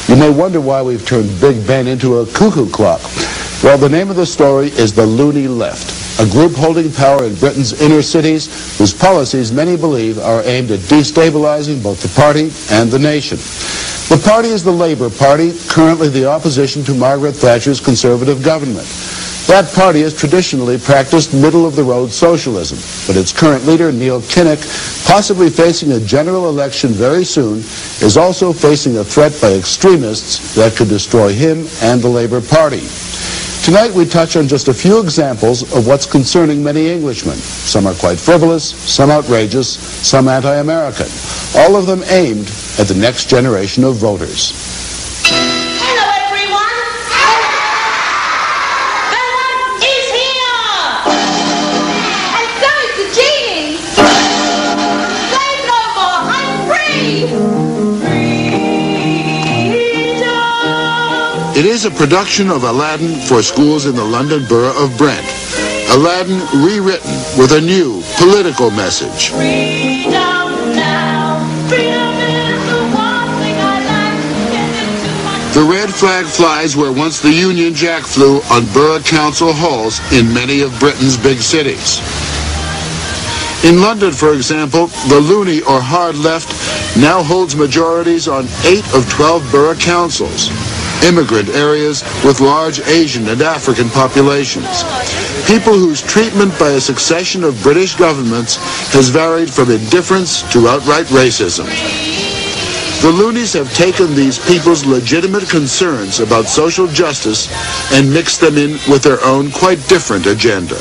You may wonder why we've turned Big Ben into a cuckoo clock. Well, the name of the story is the Loony Left, a group holding power in Britain's inner cities whose policies many believe are aimed at destabilizing both the party and the nation. The party is the Labour Party, currently the opposition to Margaret Thatcher's Conservative government. That party has traditionally practiced middle-of-the-road socialism, but its current leader, Neil Kinnock, possibly facing a general election very soon, is also facing a threat by extremists that could destroy him and the Labour Party. Tonight we touch on just a few examples of what's concerning many Englishmen. Some are quite frivolous, some outrageous, some anti-American, all of them aimed at the next generation of voters. It is a production of Aladdin for schools in the London Borough of Brent. Aladdin rewritten with a new political message. Freedom now. Freedom is the one thing I like. The red flag flies where once the Union Jack flew on borough council halls in many of Britain's big cities. In London, for example, the Loony or hard left now holds majorities on 8 of 12 borough councils. Immigrant areas with large Asian and African populations. People whose treatment by a succession of British governments has varied from indifference to outright racism. The Loonies have taken these people's legitimate concerns about social justice and mixed them in with their own quite different agenda.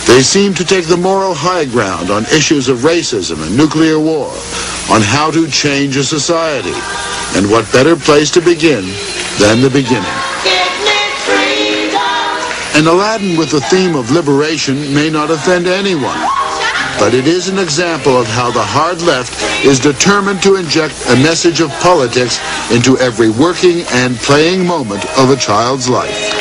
They seem to take the moral high ground on issues of racism and nuclear war, on how to change a society, and what better place to begin than the beginning. An Aladdin with the theme of liberation may not offend anyone, but it is an example of how the hard left is determined to inject a message of politics into every working and playing moment of a child's life.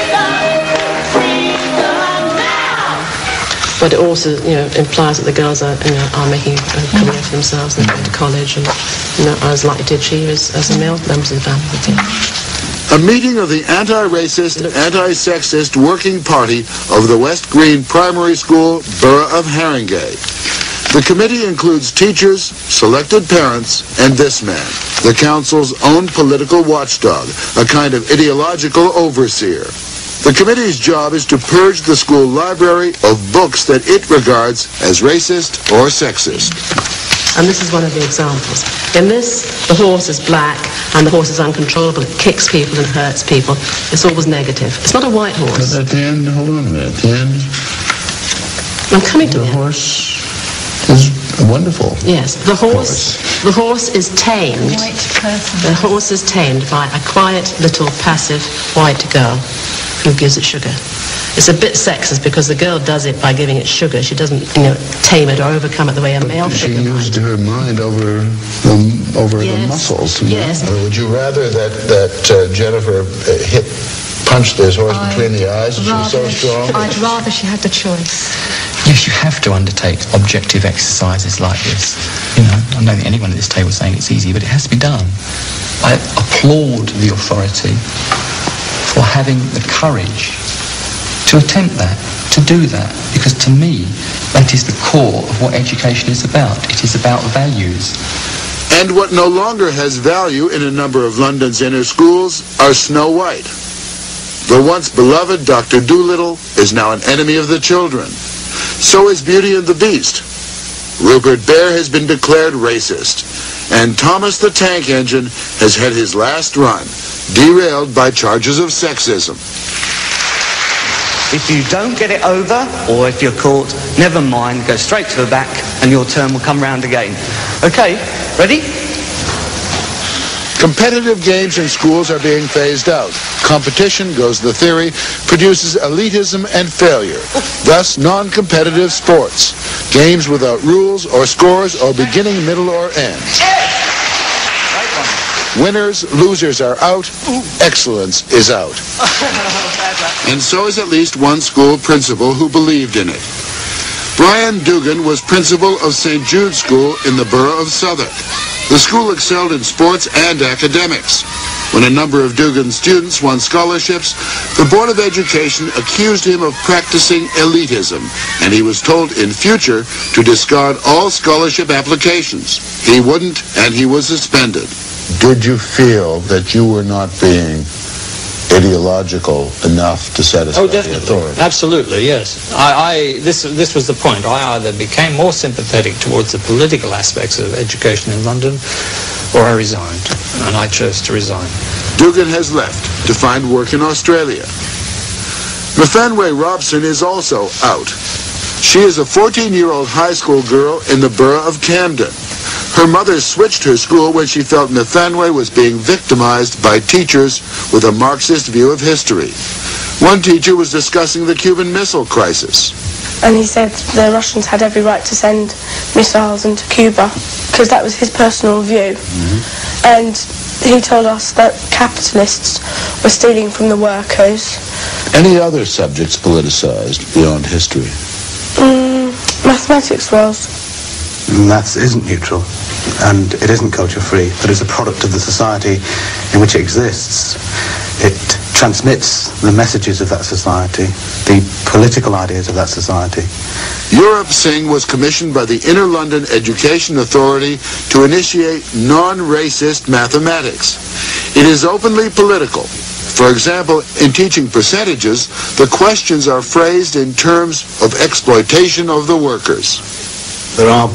But it also, implies that the girls are making a career for themselves and going to college and, are as likely to achieve as the male members of the family. A meeting of the anti-racist, anti-sexist working party of the West Green Primary School, Borough of Haringey. The committee includes teachers, selected parents, and this man, the council's own political watchdog, a kind of ideological overseer. The committee's job is to purge the school library of books that it regards as racist or sexist. And this is one of the examples. In this, the horse is black and the horse is uncontrollable. It kicks people and hurts people. It's always negative. It's not a white horse. But at the end, hold on a minute. At the end, I'm coming to the it. horse is wonderful. Yes, the horse is tamed. White person. The horse is tamed by a quiet little passive white girl who gives it sugar. It's a bit sexist because the girl does it by giving it sugar. She doesn't, tame it or overcome it the way a male figure might. She used her mind over the muscles. Yes. Or would you rather that Jennifer punched this horse between the eyes and she was so strong? I'd rather she had the choice. Yes, you have to undertake objective exercises like this. I don't think anyone at this table is saying it's easy, but it has to be done. I applaud the authority for having the courage to attempt that, to do that, because to me, that is the core of what education is about. It is about values. And what no longer has value in a number of London's inner schools are Snow White. The once beloved Dr. Dolittle is now an enemy of the children. So is Beauty and the Beast. Rupert Bear has been declared racist. And Thomas the Tank Engine has had his last run, derailed by charges of sexism. If you don't get it over, or if you're caught, never mind, go straight to the back and your turn will come round again. Okay, ready? Competitive games in schools are being phased out. Competition, goes the theory, produces elitism and failure. Thus, non-competitive sports. Games without rules or scores or beginning, middle, or end. Winners, losers are out. Excellence is out. And so is at least one school principal who believed in it. Brian Dugan was principal of St. Jude's School in the borough of Southwark. The school excelled in sports and academics. When a number of Dugan's students won scholarships, the Board of Education accused him of practicing elitism, and he was told in future to discard all scholarship applications. He wouldn't, and he was suspended. Did you feel that you were not being ideological enough to satisfy the authority? Absolutely, yes. This was the point. I either became more sympathetic towards the political aspects of education in London, or I resigned, and I chose to resign. Dugan has left to find work in Australia. Mfanwe Robson is also out. She is a 14-year-old high school girl in the borough of Camden. Her mother switched her school when she felt Mfanwe was being victimized by teachers with a Marxist view of history. One teacher was discussing the Cuban Missile Crisis. And he said the Russians had every right to send missiles into Cuba, because that was his personal view. And he told us that capitalists were stealing from the workers. Any other subjects politicized beyond history? Mathematics was. Maths isn't neutral, and it isn't culture-free, but is a product of the society in which it exists. It transmits the messages of that society, the political ideas of that society. Europe Singh was commissioned by the Inner London Education Authority to initiate non-racist mathematics. It is openly political. For example, in teaching percentages, the questions are phrased in terms of exploitation of the workers. There are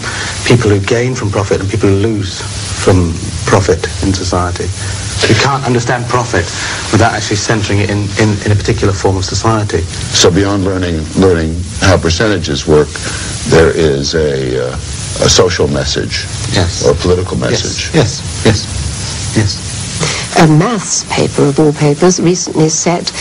people who gain from profit and people who lose from profit in society. You can't understand profit without actually centering it in a particular form of society. So beyond learning how percentages work, there is a social message, yes, or a political message. Yes. A maths paper, of all papers, recently set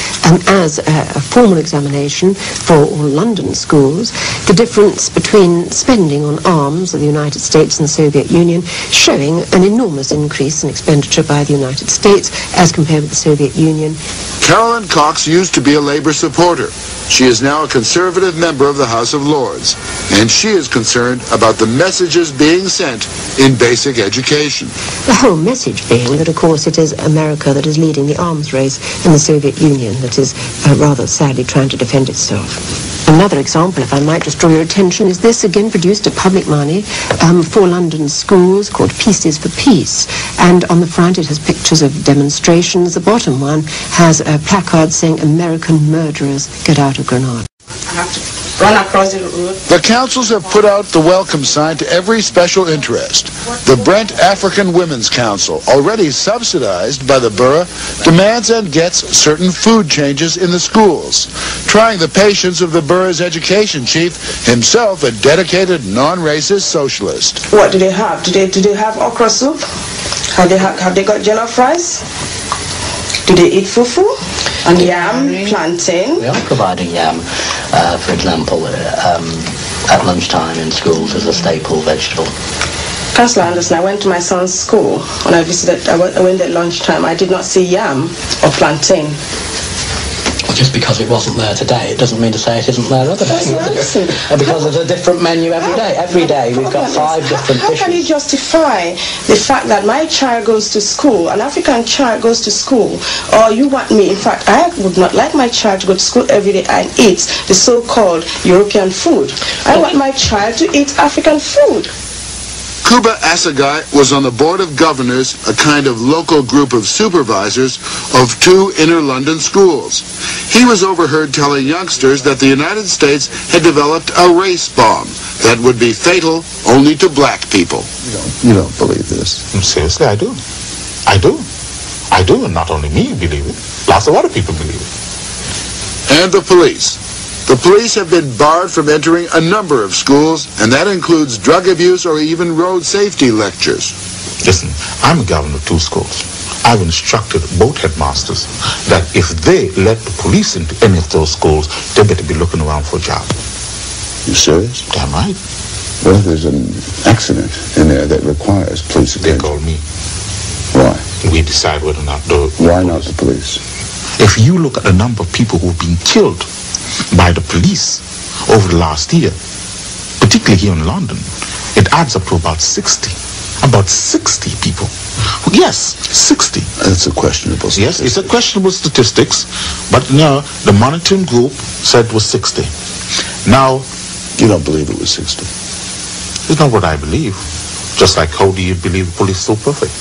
as a formal examination for all London schools the difference between spending on arms of the United States and the Soviet Union, showing an enormous increase in expenditure by the United States as compared with the Soviet Union. Carolyn Cox used to be a Labour supporter. She is now a Conservative member of the House of Lords, and she is concerned about the messages being sent in basic education. The whole message being that, of course, it is America that is leading the arms race and the Soviet Union that is rather sadly trying to defend itself. Another example, if I might just draw your attention, is this, again produced at public money for London schools, called Pieces for Peace. And on the front it has pictures of demonstrations. The bottom one has a placard saying, "American murderers, get out of Grenada." I have to run across the road. The councils have put out the welcome sign to every special interest. The Brent African Women's Council, already subsidized by the borough, demands and gets certain food changes in the schools, trying the patience of the borough's education chief, himself a dedicated non-racist socialist. What do they have? Do they have okra soup? Have they got jollof rice? Do they eat fufu? And yam, plantain? We are providing yam, for example, at lunchtime in schools as a staple vegetable. Councillor Anderson, I went to my son's school. When I visited, I went at lunchtime. I did not see yam or plantain. Well, just because it wasn't there today, it doesn't mean to say it isn't there other days. Because there's a different menu every day. Every day we've got 5 different dishes. How can you justify the fact that my child goes to school, an African child goes to school, or you want me, in fact, I would not like my child to go to school every day and eat the so-called European food. I want my child to eat African food. Kuba Assegai was on the Board of Governors, a kind of local group of supervisors of 2 inner London schools. He was overheard telling youngsters that the United States had developed a race bomb that would be fatal only to black people. You don't believe this? Seriously, I do. I do, and not only me believe it. Lots of other people believe it. And the police. The police have been barred from entering a number of schools, and that includes drug abuse or even road safety lectures. Listen, I'm a governor of 2 schools. I've instructed both headmasters that if they let the police into any of those schools, they better be looking around for a job. You serious? Damn right. What if there's an accident in there that requires police attention? They call me. Why? We decide whether or not the Why not the police? If you look at the number of people who've been killed by the police over the last year, particularly here in London, it adds up to about 60. About 60 people. Yes, 60. It's a questionable statistic. Yes, it's a questionable statistics, but now the monitoring group said it was 60. Now, you don't believe it was 60? It's not what I believe. Just like how do you believe the police so perfect?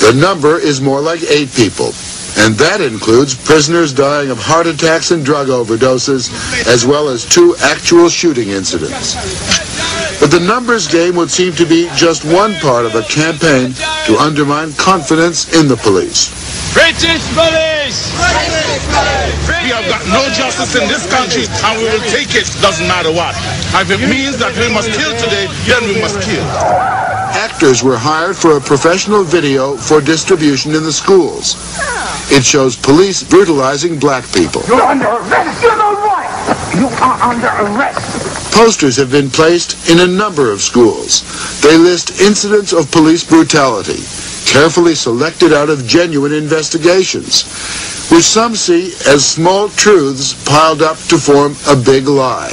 The number is more like 8 people, and that includes prisoners dying of heart attacks and drug overdoses, as well as 2 actual shooting incidents. But the numbers game would seem to be just one part of a campaign to undermine confidence in the police. British police! We have got no justice in this country, and we will take it, doesn't matter what. And if it means that we must kill today, then we must kill. Actors were hired for a professional video for distribution in the schools. It shows police brutalizing black people. You're under arrest! You're not right! You are under arrest! Posters have been placed in a number of schools. They list incidents of police brutality, carefully selected out of genuine investigations, which some see as small truths piled up to form a big lie.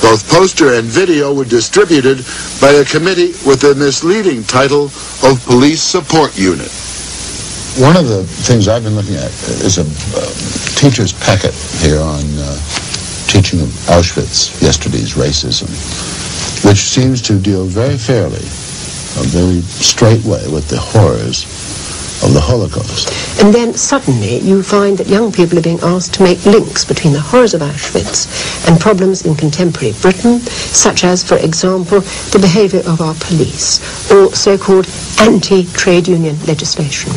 Both poster and video were distributed by a committee with the misleading title of Police Support Unit. One of the things I've been looking at is a teacher's packet here on teaching of Auschwitz, yesterday's racism, which seems to deal very fairly, a very straight way with the horrors of the Holocaust. And then suddenly you find that young people are being asked to make links between the horrors of Auschwitz and problems in contemporary Britain, such as, for example, the behaviour of our police, or so-called anti-trade union legislation.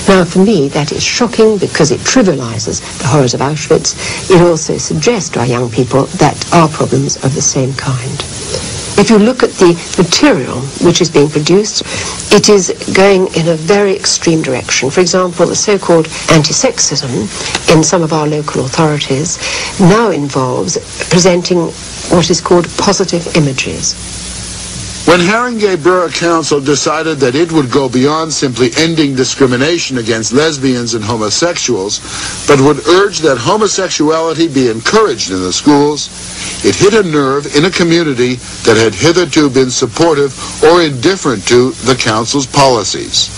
Now, for me, that is shocking because it trivialises the horrors of Auschwitz. It also suggests to our young people that our problems are of the same kind. If you look at the material which is being produced, it is going in a very extreme direction. For example, the so-called anti-sexism in some of our local authorities now involves presenting what is called positive images. When Haringey Borough Council decided that it would go beyond simply ending discrimination against lesbians and homosexuals, but would urge that homosexuality be encouraged in the schools, it hit a nerve in a community that had hitherto been supportive or indifferent to the council's policies.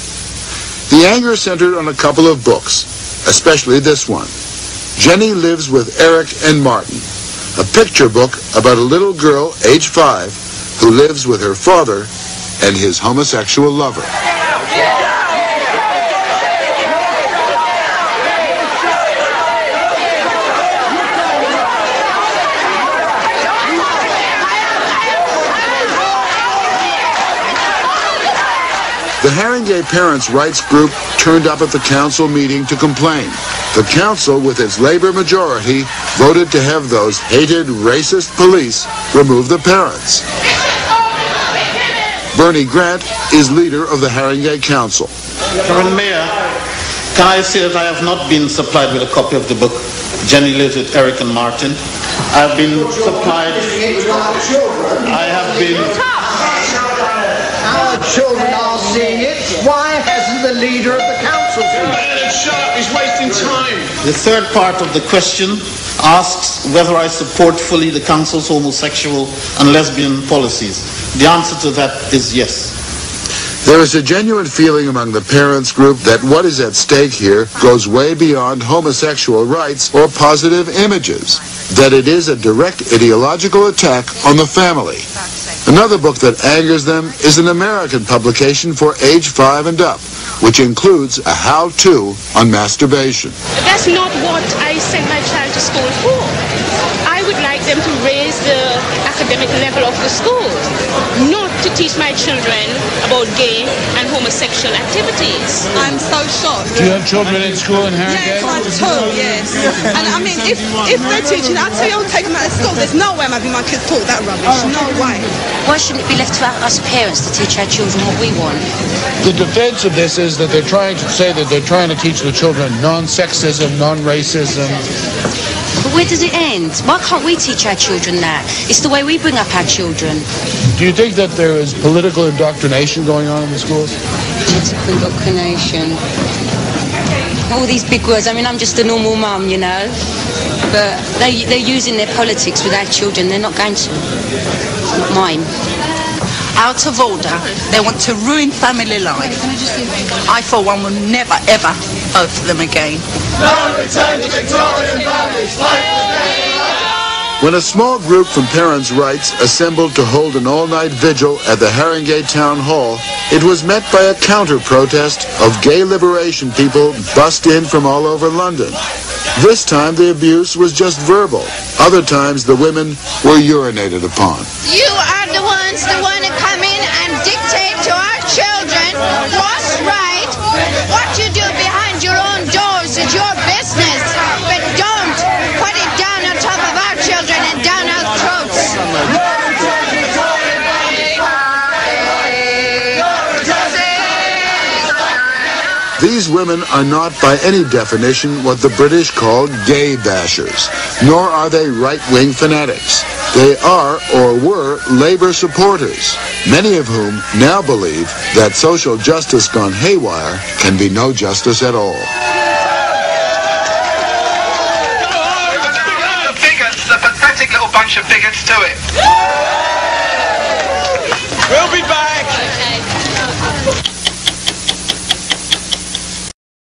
The anger centered on a couple of books, especially this one, Jenny Lives with Eric and Martin, a picture book about a little girl, age 5, who lives with her father and his homosexual lover. The Haringey Parents' Rights Group turned up at the council meeting to complain. The council, with its Labour majority, voted to have those hated racist police remove the parents. Bernie Grant is leader of the Haringey Council. Madam Mayor, can I say that I have not been supplied with a copy of the book Jenny Lives with Eric and Martin. I have been supplied... Our children are seeing it. Why hasn't the leader of the council seen it? He's wasting time. The third part of the question asks whether I support fully the council's homosexual and lesbian policies. The answer to that is yes. There is a genuine feeling among the parents group that what is at stake here goes way beyond homosexual rights or positive images, that it is a direct ideological attack on the family. Another book that angers them is an American publication for age 5 and up, which includes a how-to on masturbation. That's not what I sent my child to school for. I would like them to raise the academic level of the school, not to teach my children about gay and homosexual activities. I'm so shocked. Do you have children in school in Haringey? Yes, I have 2, yes. And I mean, if they're teaching, I'll tell you, I'll take them out of school. There's no way I'm having my kids taught that rubbish. No way. Why shouldn't it be left to us parents to teach our children what we want? The defense of this is that they're trying to say that they're trying to teach the children non-sexism, non-racism. But where does it end? Why can't we teach our children that? It's the way we bring up our children. Do you think that there is political indoctrination going on in the schools? Political indoctrination. All these big words. I mean, I'm just a normal mum, you know. But they're using their politics with our children. They're not going to. Not mine. out of order. They want to ruin family life. I, for one, will never, ever vote for them again. No return to Victorian values. Fight for them. When a small group from parents' rights assembled to hold an all-night vigil at the Haringey Town Hall, it was met by a counter-protest of gay liberation people bussed in from all over London. This time the abuse was just verbal. Other times the women were urinated upon. You are the ones that want to come in and dictate to our children what's right. What you do behind your own doors is your business, but don't put it down on top of our children and down our throats. These women are not by any definition what the British called gay bashers, nor are they right-wing fanatics. They are, or were, Labour supporters, many of whom now believe that social justice gone haywire can be no justice at all. The bigots, the pathetic little bunch of bigots to it. We'll be back.